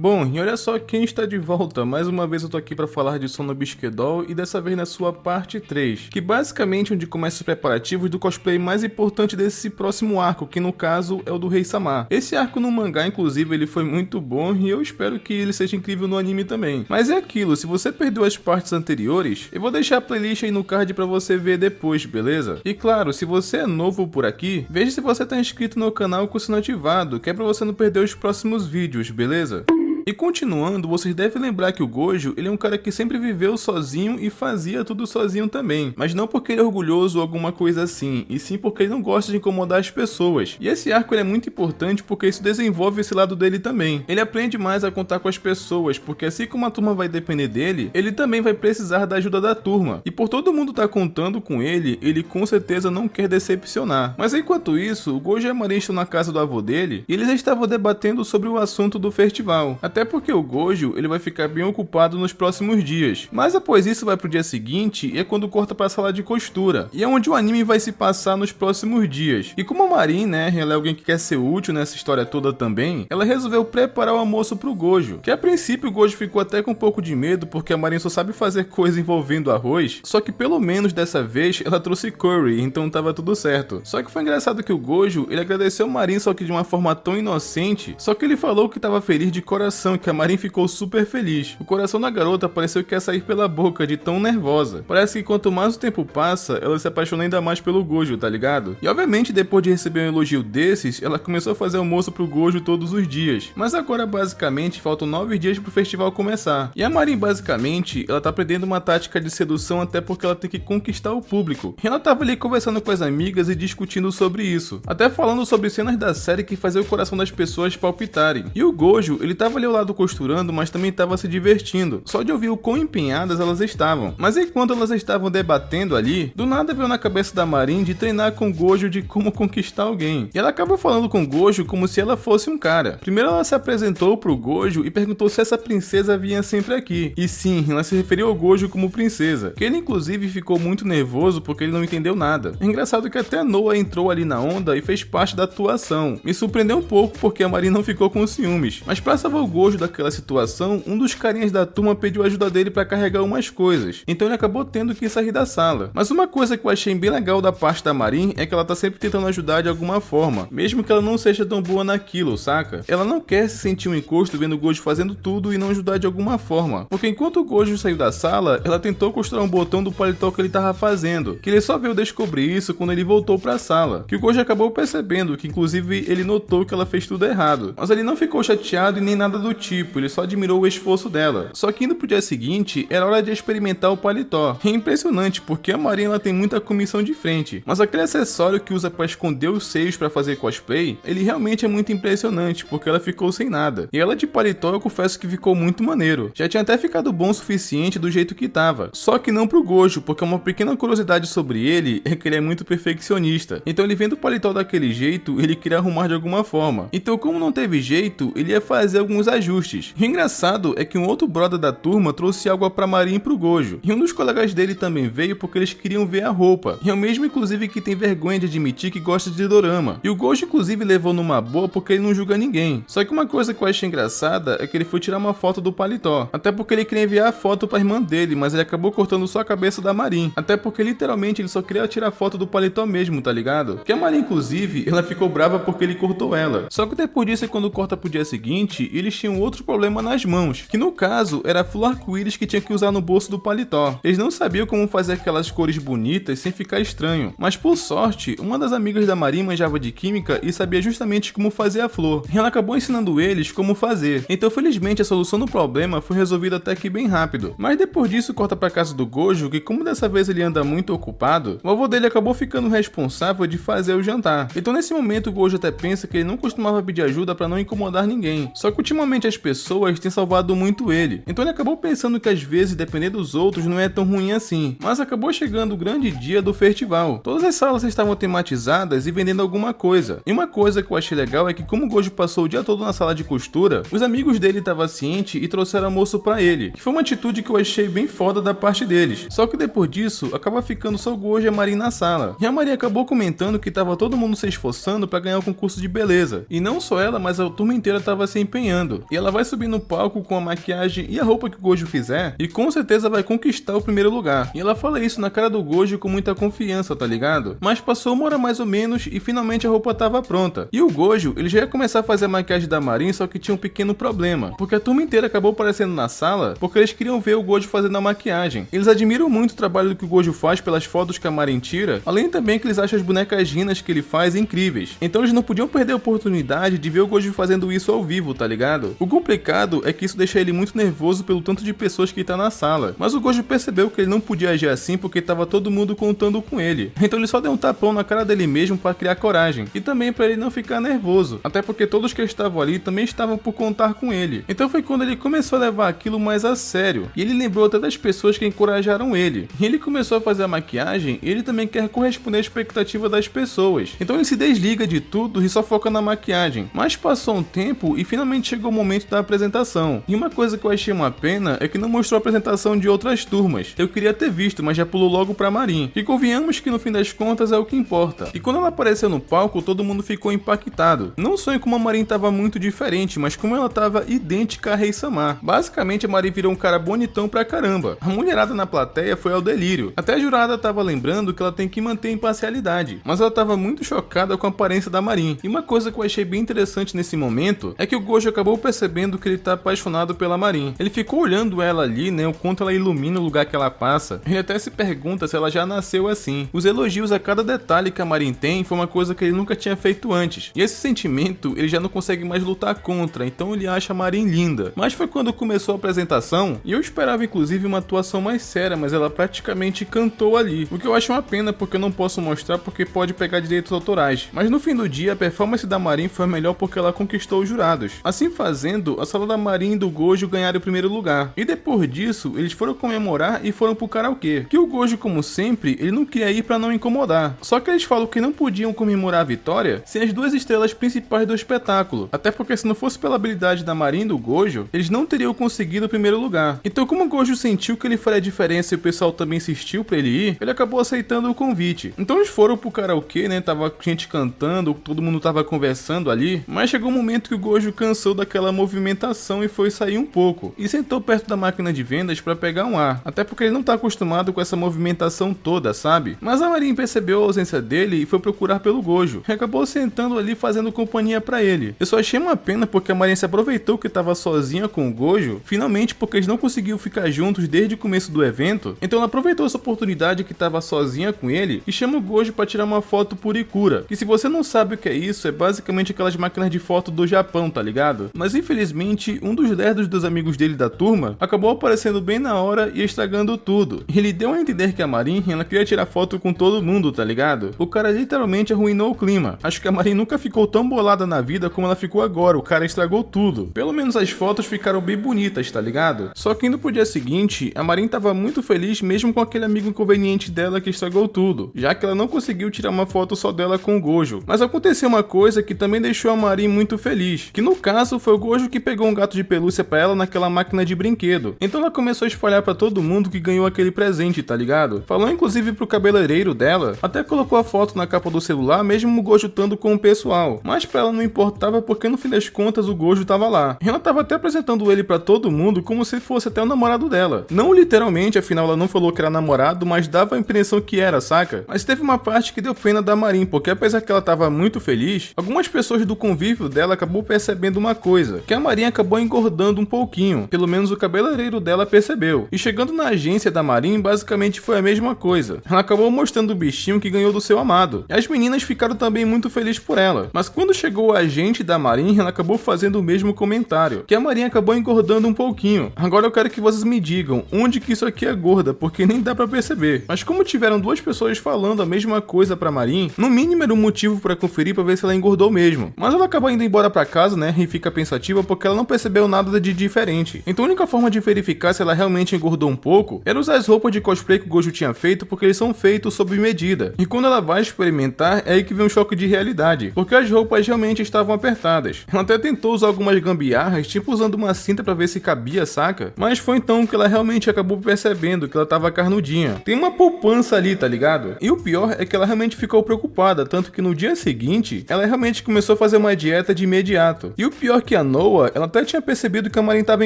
Bom, e olha só quem está de volta. Mais uma vez eu tô aqui para falar de Sono Bisquedol e dessa vez na sua parte 3, que basicamente é onde começa os preparativos do cosplay mais importante desse próximo arco, que no caso é o do Rei Sama. Esse arco no mangá, inclusive, ele foi muito bom e eu espero que ele seja incrível no anime também. Mas é aquilo, se você perdeu as partes anteriores, eu vou deixar a playlist aí no card para você ver depois, beleza? E claro, se você é novo por aqui, veja se você tá inscrito no canal com o sino ativado, que é para você não perder os próximos vídeos, beleza? E continuando, vocês devem lembrar que o Gojo, ele é um cara que sempre viveu sozinho e fazia tudo sozinho também, mas não porque ele é orgulhoso ou alguma coisa assim, e sim porque ele não gosta de incomodar as pessoas. E esse arco ele é muito importante porque isso desenvolve esse lado dele também. Ele aprende mais a contar com as pessoas, porque assim como a turma vai depender dele, ele também vai precisar da ajuda da turma. E por todo mundo estar contando com ele com certeza não quer decepcionar. Mas enquanto isso, o Gojo e a Marin estão na casa do avô dele, e eles estavam debatendo sobre o assunto do festival. Até porque o Gojo ele vai ficar bem ocupado nos próximos dias. Mas após isso vai pro dia seguinte e é quando corta pra sala de costura. E é onde o anime vai se passar nos próximos dias. E como a Marin, né, ela é alguém que quer ser útil nessa história toda também, ela resolveu preparar o almoço pro Gojo. Que a princípio o Gojo ficou até com um pouco de medo porque a Marin só sabe fazer coisa envolvendo arroz. Só que pelo menos dessa vez ela trouxe curry, então tava tudo certo. Só que foi engraçado que o Gojo ele agradeceu a Marin só que de uma forma tão inocente. Só que ele falou que tava feliz de coração, que a Marin ficou super feliz. O coração da garota pareceu que ia sair pela boca de tão nervosa. Parece que quanto mais o tempo passa, ela se apaixona ainda mais pelo Gojo, tá ligado? E obviamente depois de receber um elogio desses, ela começou a fazer almoço pro Gojo todos os dias. Mas agora basicamente faltam 9 dias pro festival começar. E a Marin basicamente, ela tá aprendendo uma tática de sedução até porque ela tem que conquistar o público. E ela tava ali conversando com as amigas e discutindo sobre isso. Até falando sobre cenas da série que faziam o coração das pessoas palpitarem. E o Gojo, ele tava ali ao lado costurando, mas também estava se divertindo, só de ouvir o quão empenhadas elas estavam. Mas enquanto elas estavam debatendo ali, do nada veio na cabeça da Marin de treinar com Gojo de como conquistar alguém. E ela acabou falando com Gojo como se ela fosse um cara. Primeiro ela se apresentou pro Gojo e perguntou se essa princesa vinha sempre aqui. E sim, ela se referiu ao Gojo como princesa, que ele inclusive ficou muito nervoso porque ele não entendeu nada. É engraçado que até Noah entrou ali na onda e fez parte da atuação. Me surpreendeu um pouco porque a Marin não ficou com ciúmes, mas pra salvar o Gojo daquela situação, um dos carinhas da turma pediu ajuda dele para carregar umas coisas, então ele acabou tendo que sair da sala. Mas uma coisa que eu achei bem legal da parte da Marin é que ela tá sempre tentando ajudar de alguma forma, mesmo que ela não seja tão boa naquilo, saca? Ela não quer se sentir um encosto vendo o Gojo fazendo tudo e não ajudar de alguma forma, porque enquanto o Gojo saiu da sala, ela tentou costurar um botão do paletó que ele tava fazendo, que ele só veio descobrir isso quando ele voltou pra sala, que o Gojo acabou percebendo, que inclusive ele notou que ela fez tudo errado, mas ele não ficou chateado e nem nada do tipo, ele só admirou o esforço dela. Só que indo pro dia seguinte, era hora de experimentar o paletó. É impressionante, porque a Marin ela tem muita comissão de frente, mas aquele acessório que usa para esconder os seios para fazer cosplay, ele realmente é muito impressionante, porque ela ficou sem nada. E ela de paletó eu confesso que ficou muito maneiro. Já tinha até ficado bom o suficiente do jeito que tava. Só que não pro Gojo, porque uma pequena curiosidade sobre ele é que ele é muito perfeccionista. Então ele vendo o paletó daquele jeito, ele queria arrumar de alguma forma. Então como não teve jeito, ele ia fazer alguns ajustes. E o engraçado é que um outro brother da turma trouxe água pra Marin e pro Gojo. E um dos colegas dele também veio porque eles queriam ver a roupa. E é o mesmo inclusive que tem vergonha de admitir que gosta de dorama. E o Gojo inclusive levou numa boa porque ele não julga ninguém. Só que uma coisa que eu achei engraçada é que ele foi tirar uma foto do paletó. Até porque ele queria enviar a foto pra irmã dele, mas ele acabou cortando só a cabeça da Marin. Até porque literalmente ele só queria tirar foto do paletó mesmo, tá ligado? Que a Marin inclusive, ela ficou brava porque ele cortou ela. Só que depois disso, quando corta pro dia seguinte, eles tinham outro problema nas mãos, que no caso era a flor arco-íris que tinha que usar no bolso do paletó. Eles não sabiam como fazer aquelas cores bonitas sem ficar estranho, mas por sorte, uma das amigas da Marin manjava de química e sabia justamente como fazer a flor, e ela acabou ensinando eles como fazer. Então felizmente a solução do problema foi resolvida até que bem rápido. Mas depois disso corta pra casa do Gojo, que como dessa vez ele anda muito ocupado, o avô dele acabou ficando responsável de fazer o jantar. Então nesse momento o Gojo até pensa que ele não costumava pedir ajuda pra não incomodar ninguém, só que ultimamente as pessoas têm salvado muito ele. Então ele acabou pensando que às vezes depender dos outros não é tão ruim assim. Mas acabou chegando o grande dia do festival. Todas as salas estavam tematizadas e vendendo alguma coisa. E uma coisa que eu achei legal é que como o Gojo passou o dia todo na sala de costura, os amigos dele estavam cientes e trouxeram almoço pra ele. Que foi uma atitude que eu achei bem foda da parte deles. Só que depois disso, acaba ficando só o Gojo e a Marin na sala. E a Marin acabou comentando que tava todo mundo se esforçando pra ganhar o concurso de beleza. E não só ela, mas a turma inteira tava se empenhando. ligado? E ela vai subir no palco com a maquiagem e a roupa que o Gojo fizer e com certeza vai conquistar o primeiro lugar. E ela fala isso na cara do Gojo com muita confiança, tá ligado? Mas passou uma hora mais ou menos e finalmente a roupa tava pronta. E o Gojo, ele já ia começar a fazer a maquiagem da Marin, só que tinha um pequeno problema, porque a turma inteira acabou aparecendo na sala porque eles queriam ver o Gojo fazendo a maquiagem. Eles admiram muito o trabalho que o Gojo faz pelas fotos que a Marin tira, além também que eles acham as bonecas Ginas que ele faz incríveis. Então eles não podiam perder a oportunidade de ver o Gojo fazendo isso ao vivo, tá ligado? O complicado é que isso deixa ele muito nervoso pelo tanto de pessoas que tá na sala, mas o Gojo percebeu que ele não podia agir assim porque tava todo mundo contando com ele. Então ele só deu um tapão na cara dele mesmo para criar coragem, e também para ele não ficar nervoso, até porque todos que estavam ali também estavam por contar com ele. Então foi quando ele começou a levar aquilo mais a sério, e ele lembrou até das pessoas que encorajaram ele. E ele começou a fazer a maquiagem, e ele também quer corresponder à expectativa das pessoas. Então ele se desliga de tudo e só foca na maquiagem. Mas passou um tempo e finalmente chegou o momento da apresentação. E uma coisa que eu achei uma pena é que não mostrou a apresentação de outras turmas. Eu queria ter visto, mas já pulou logo pra Marin. E convenhamos que no fim das contas é o que importa. E quando ela apareceu no palco, todo mundo ficou impactado. Não só em como a Marin tava muito diferente, mas como ela tava idêntica a Rei-sama. Basicamente a Marin virou um cara bonitão pra caramba. A mulherada na plateia foi ao delírio. Até a jurada tava lembrando que ela tem que manter a imparcialidade. Mas ela tava muito chocada com a aparência da Marin. E uma coisa que eu achei bem interessante nesse momento é que o Gojo acabou percebendo que ele tá apaixonado pela Marin. Ele ficou olhando ela ali, né, o quanto ela ilumina o lugar que ela passa. Ele até se pergunta se ela já nasceu assim. Os elogios a cada detalhe que a Marin tem foi uma coisa que ele nunca tinha feito antes. E esse sentimento ele já não consegue mais lutar contra, então ele acha a Marin linda. Mas foi quando começou a apresentação, e eu esperava inclusive uma atuação mais séria, mas ela praticamente cantou ali. O que eu acho uma pena porque eu não posso mostrar porque pode pegar direitos autorais. Mas no fim do dia a performance da Marin foi a melhor porque ela conquistou os jurados. Assim fazendo, a sala da Marin e do Gojo ganharam o primeiro lugar. E depois disso, eles foram comemorar e foram pro karaokê. Que o Gojo, como sempre, ele não queria ir pra não incomodar. Só que eles falam que não podiam comemorar a vitória sem as duas estrelas principais do espetáculo. Até porque se não fosse pela habilidade da Marin e do Gojo, eles não teriam conseguido o primeiro lugar. Então como o Gojo sentiu que ele faria diferença e o pessoal também insistiu pra ele ir, ele acabou aceitando o convite. Então eles foram pro karaokê, né, tava gente cantando, todo mundo tava conversando ali, mas chegou um momento que o Gojo cansou daquela movimentação e foi sair um pouco, e sentou perto da máquina de vendas pra pegar um ar, até porque ele não tá acostumado com essa movimentação toda, sabe? Mas a Marin percebeu a ausência dele e foi procurar pelo Gojo, e acabou sentando ali fazendo companhia pra ele. Eu só achei uma pena porque a Marin se aproveitou que tava sozinha com o Gojo, finalmente porque eles não conseguiam ficar juntos desde o começo do evento, então ela aproveitou essa oportunidade que tava sozinha com ele e chama o Gojo pra tirar uma foto por Ikura, que se você não sabe o que é isso, é basicamente aquelas máquinas de foto do Japão, tá ligado? Mas infelizmente, um dos lerdos dos amigos dele da turma acabou aparecendo bem na hora e estragando tudo. Ele deu a entender que a Marin, ela queria tirar foto com todo mundo, tá ligado? O cara literalmente arruinou o clima. Acho que a Marin nunca ficou tão bolada na vida como ela ficou agora, o cara estragou tudo. Pelo menos as fotos ficaram bem bonitas, tá ligado? Só que indo pro dia seguinte, a Marin tava muito feliz mesmo com aquele amigo inconveniente dela que estragou tudo, já que ela não conseguiu tirar uma foto só dela com o Gojo. Mas aconteceu uma coisa que também deixou a Marin muito feliz, que no caso foi o Gojo que pegou um gato de pelúcia pra ela naquela máquina de brinquedo. Então ela começou a espalhar pra todo mundo que ganhou aquele presente, tá ligado? Falou inclusive pro cabeleireiro dela, até colocou a foto na capa do celular mesmo o Gojo estando com o pessoal. Mas pra ela não importava porque no fim das contas o Gojo tava lá. Ela tava até apresentando ele pra todo mundo como se fosse até o namorado dela. Não literalmente, afinal ela não falou que era namorado, mas dava a impressão que era, saca? Mas teve uma parte que deu pena da Marin, porque apesar que ela tava muito feliz, algumas pessoas do convívio dela acabou percebendo uma coisa, que a Marin acabou engordando um pouquinho, pelo menos o cabeleireiro dela percebeu. E chegando na agência da Marin, basicamente foi a mesma coisa. Ela acabou mostrando o bichinho que ganhou do seu amado. E as meninas ficaram também muito felizes por ela. Mas quando chegou o agente da Marin, ela acabou fazendo o mesmo comentário, que a Marin acabou engordando um pouquinho. Agora eu quero que vocês me digam onde que isso aqui é gorda, porque nem dá pra perceber. Mas como tiveram duas pessoas falando a mesma coisa pra Marin, no mínimo era um motivo pra conferir pra ver se ela engordou mesmo. Mas ela acabou indo embora pra casa, né, e fica pensativa porque ela não percebeu nada de diferente. Então a única forma de verificar se ela realmente engordou um pouco era usar as roupas de cosplay que o Gojo tinha feito, porque eles são feitos sob medida. E quando ela vai experimentar, é aí que vem um choque de realidade, porque as roupas realmente estavam apertadas. Ela até tentou usar algumas gambiarras, tipo usando uma cinta pra ver se cabia, saca? Mas foi então que ela realmente acabou percebendo que ela tava carnudinha. Tem uma poupança ali, tá ligado? E o pior é que ela realmente ficou preocupada, tanto que no dia seguinte, ela realmente começou a fazer uma dieta de imediato. E o pior é que à Noah, ela até tinha percebido que a Marin estava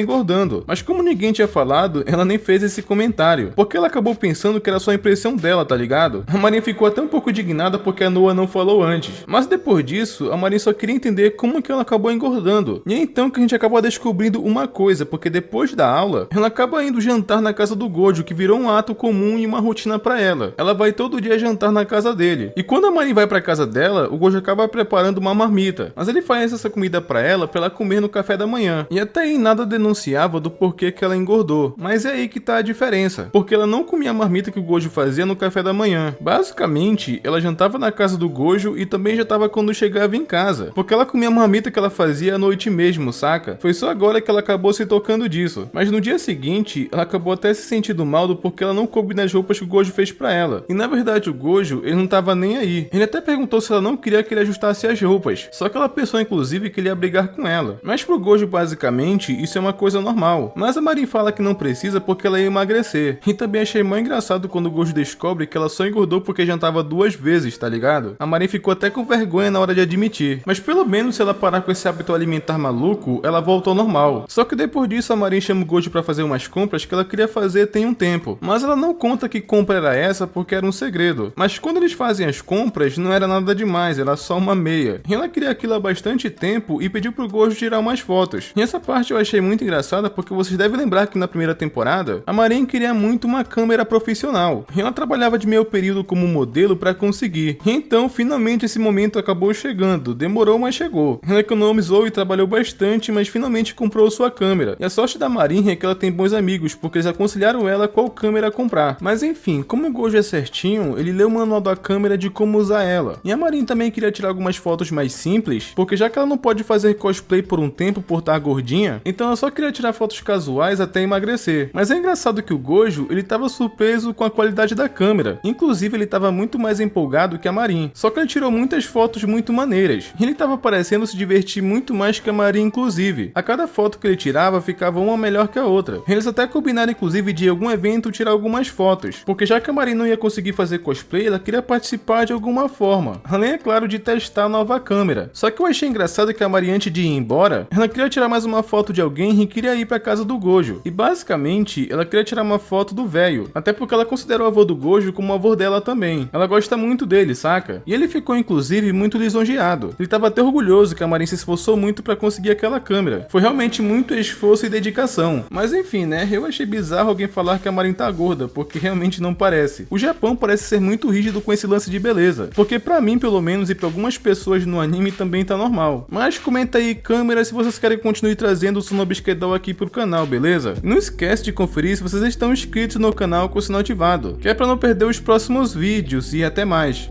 engordando, mas como ninguém tinha falado, ela nem fez esse comentário, porque ela acabou pensando que era só a impressão dela, tá ligado? A Marin ficou até um pouco indignada porque a Noah não falou antes, mas depois disso, a Marin só queria entender como que ela acabou engordando, e é então que a gente acaba descobrindo uma coisa, porque depois da aula, ela acaba indo jantar na casa do Gojo, que virou um ato comum e uma rotina pra ela. Ela vai todo dia jantar na casa dele, e quando a Marin vai pra casa dela, o Gojo acaba preparando uma marmita, mas ele faz essa comida pra ela comer no café da manhã, e até aí nada denunciava do porquê que ela engordou, mas é aí que tá a diferença, porque ela não comia a marmita que o Gojo fazia no café da manhã. Basicamente, ela jantava na casa do Gojo e também jantava quando chegava em casa, porque ela comia a marmita que ela fazia à noite mesmo, saca? Foi só agora que ela acabou se tocando disso, mas no dia seguinte, ela acabou até se sentindo mal do porque ela não coube nas roupas que o Gojo fez pra ela, e na verdade o Gojo, ele não tava nem aí, ele até perguntou se ela não queria que ele ajustasse as roupas, só que ela pensou inclusive que ele ia brigar com ela, mas pro Gojo basicamente isso é uma coisa normal, mas a Marin fala que não precisa porque ela ia emagrecer, e também achei mó engraçado quando o Gojo descobre que ela só engordou porque jantava 2 vezes, tá ligado? A Marin ficou até com vergonha na hora de admitir, mas pelo menos se ela parar com esse hábito alimentar maluco, ela volta ao normal. Só que depois disso a Marin chama o Gojo pra fazer umas compras que ela queria fazer tem um tempo, mas ela não conta que compra era essa porque era um segredo, mas quando eles fazem as compras não era nada demais, era só uma meia, e ela queria aquilo há bastante tempo e pediu pro Gojo tirar umas fotos. E essa parte eu achei muito engraçada porque vocês devem lembrar que na primeira temporada, a Marin queria muito uma câmera profissional, e ela trabalhava de meio período como modelo pra conseguir, e então finalmente esse momento acabou chegando, demorou mas chegou. Ela economizou e trabalhou bastante, mas finalmente comprou sua câmera, e a sorte da Marin é que ela tem bons amigos, porque eles aconselharam ela qual câmera comprar. Mas enfim, como o Gojo é certinho, ele leu o manual da câmera de como usar ela, e a Marin também queria tirar algumas fotos mais simples, porque já que ela não pode fazer cosplay por um tempo por estar gordinha, então ela só queria tirar fotos casuais até emagrecer. Mas é engraçado que o Gojo, ele tava surpreso com a qualidade da câmera, inclusive ele tava muito mais empolgado que a Marin, só que ele tirou muitas fotos muito maneiras, e ele tava parecendo se divertir muito mais que a Marin inclusive. A cada foto que ele tirava ficava uma melhor que a outra. Eles até combinaram inclusive de algum evento tirar algumas fotos, porque já que a Marin não ia conseguir fazer cosplay, ela queria participar de alguma forma, além é claro de testar a nova câmera. Só que eu achei engraçado que a Marin, antes de ir embora, ela queria tirar mais uma foto de alguém e queria ir pra casa do Gojo, e basicamente ela queria tirar uma foto do velho, até porque ela considera o avô do Gojo como o avô dela também, ela gosta muito dele, saca? E ele ficou inclusive muito lisonjeado, ele tava até orgulhoso que a Marin se esforçou muito pra conseguir aquela câmera, foi realmente muito esforço e dedicação. Mas enfim, né, eu achei bizarro alguém falar que a Marin tá gorda, porque realmente não parece. O Japão parece ser muito rígido com esse lance de beleza, porque pra mim pelo menos e pra algumas pessoas no anime também tá normal. Mas comenta aí, câmera, se vocês querem que continue trazendo o Sonobisquedol aqui pro canal, beleza? E não esquece de conferir se vocês estão inscritos no canal com o sinal ativado, que é pra não perder os próximos vídeos, e até mais.